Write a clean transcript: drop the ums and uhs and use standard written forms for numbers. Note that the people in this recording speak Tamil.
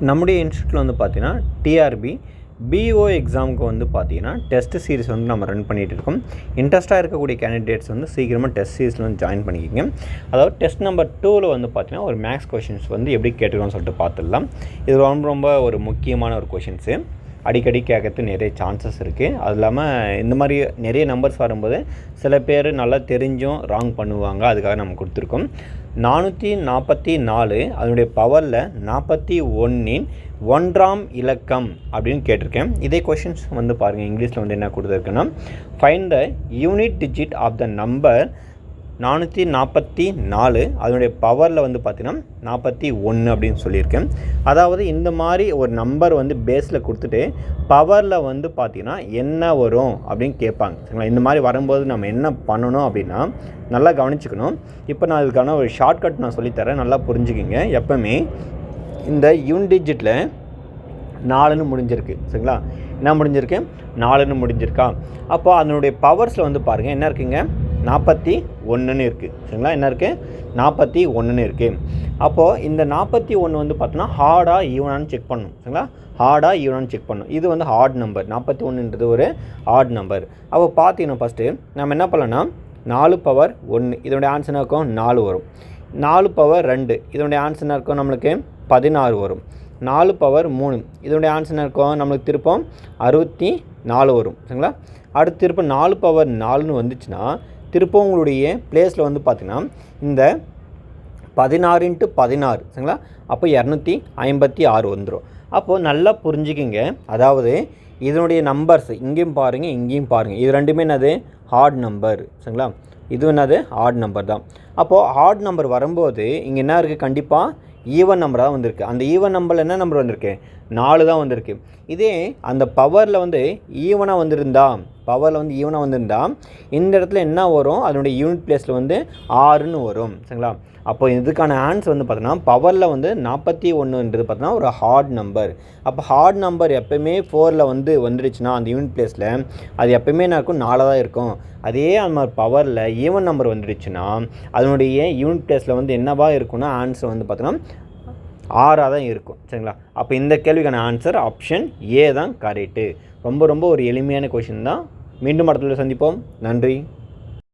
நம்முடைய இன்ஸ்டியூட்டில் வந்து பார்த்தீங்கன்னா டிஆர்பி பிஓ எக்ஸாமுக்கு வந்து பார்த்தீங்கன்னா டெஸ்ட் சீரிஸ் வந்து நம்ம ரன் பண்ணிகிட்டு இருக்கோம். இன்ட்ரெஸ்ட்டாக இருக்கக்கூடிய கேண்டிடேட்ஸ் வந்து சீக்கிரமாக டெஸ்ட் சீரிஸில் வந்து ஜாயின் பண்ணிக்கிங்க. அதாவது டெஸ்ட் நம்பர் 2ல் வந்து பார்த்தீங்கன்னா ஒரு மேக்ஸ் கொஷின்ஸ் வந்து எப்படி கேட்டுருக்கோம்னு சொல்லிட்டு பார்த்துடலாம். இது ரொம்ப ஒரு முக்கியமான ஒரு கொஷின்ஸு. அடிக்கடி கேட்கறதுக்கு நிறைய சான்சஸ் இருக்குது. அது இல்லாமல் இந்த மாதிரி நிறைய நம்பர்ஸ் வரும்போது சில பேர் நல்லா தெரிஞ்சும் ராங் பண்ணுவாங்க. அதுக்காக நம்ம கொடுத்துருக்கோம். 444 அதனுடைய பவரில் 41இன் 1ஆம் இலக்கம் அப்படின்னு கேட்டிருக்கேன். இதே கொஷின்ஸ் வந்து பாருங்கள், இங்கிலீஷில் வந்து என்ன கொடுத்துருக்குன்னா, find the unit digit of the number 444 அதனுடைய பவரில் வந்து பார்த்திங்கன்னா 41 அப்படின்னு சொல்லியிருக்கேன். அதாவது இந்த மாதிரி ஒரு நம்பர் வந்து பேஸில் கொடுத்துட்டு பவரில் வந்து பார்த்திங்கன்னா என்ன வரும் அப்படின்னு கேட்பாங்க. சரிங்களா? இந்த மாதிரி வரும்போது நம்ம என்ன பண்ணணும் அப்படின்னா நல்லா கவனிச்சுக்கணும். இப்போ நான் இதுக்கான ஒரு ஷார்ட்கட் நான் சொல்லித்தரேன், நல்லா புரிஞ்சுக்கிங்க. எப்போவுமே இந்த யூனிட் டிஜிட்டில் 4ன்னு முடிஞ்சிருக்கு. சரிங்களா? என்ன முடிஞ்சிருக்கு? 4ன்னு முடிஞ்சிருக்கா? அப்போ அதனுடைய பவர்ஸில் வந்து பாருங்கள் என்ன இருக்குங்க, 41ன்னு இருக்குது. சரிங்களா? என்ன இருக்குது? 41ன்னு இருக்குது. அப்போது இந்த 41 வந்து பார்த்தோன்னா ஹார்டா ஈவனான்னு செக் பண்ணணும். சரிங்களா? ஹார்டா ஈவனான்னு செக் பண்ணணும். இது வந்து ஹார்ட் நம்பர். 41ன்றது ஒரு ஹார்ட் நம்பர். அப்போ பார்த்தீங்கன்னா ஃபஸ்ட்டு நம்ம என்ன பண்ணலாம்னா 4 பவர் 1 இதனுடைய ஆன்சர் இருக்கும் 4 வரும். 4 பவர் 2 இதனுடைய ஆன்சர் இருக்கும் நம்மளுக்கு 16 வரும். 4 பவர் 3 இதனுடைய ஆன்சர் இருக்கும் நம்மளுக்கு திருப்பம் 64 வரும். சரிங்களா? அடுத்து திருப்ப 4 பவர் 4ன்னு வந்துச்சுன்னா திருப்பம் உங்களுடைய பிளேஸில் வந்து பார்த்திங்கன்னா இந்த 16 × 16 சரிங்களா? அப்போ 256 வந்துடும். அப்போது நல்லா புரிஞ்சுக்கிங்க. அதாவது இதனுடைய நம்பர்ஸ் இங்கேயும் பாருங்கள், இங்கேயும் பாருங்கள். இது ரெண்டுமே என்னது? Hard number. சரிங்களா? இது என்னது? ஹார்ட் நம்பர் தான். அப்போது ஹார்ட் நம்பர் வரும்போது இங்கே என்ன இருக்குது? கண்டிப்பாக ஈவன் நம்பராக தான் வந்திருக்கு. அந்த ஈவன் நம்பரில் என்ன நம்பர் வந்திருக்கு? 4 தான் வந்திருக்கு. இதே அந்த பவரில் வந்து ஈவனாக வந்திருந்தா இந்த இடத்துல என்ன வரும்? அதனுடைய யூனிட் பிளேஸில் வந்து 6ன்னு வரும். சரிங்களா? அப்போ இதுக்கான ஆன்சர் வந்து பார்த்தோன்னா பவரில் வந்து 41ன்றது பார்த்தோன்னா ஒரு ஹார்ட் நம்பர். அப்போ ஹார்ட் நம்பர் எப்போயுமே 4ல் வந்துடுச்சுன்னா அந்த யூனிட் பிளேஸில் அது எப்போயுமே என்ன இருக்கும்? 4 தான் இருக்கும். அதே அந்த மாதிரி பவரில் ஈவன் நம்பர் வந்துடுச்சுன்னா அதனுடைய யூனிட் பிளேஸில் வந்து என்னவா இருக்குன்னா ஆன்சர் வந்து பார்த்தோன்னா 6ஆக தான் இருக்கும். சரிங்களா? அப்போ இந்த கேள்விக்கான ஆன்சர் ஆப்ஷன் ஏ தான் கரெக்டு. ரொம்ப ஒரு எளிமையான கொஷின் தான். மீண்டும் அடுத்த சந்திப்போம். நன்றி.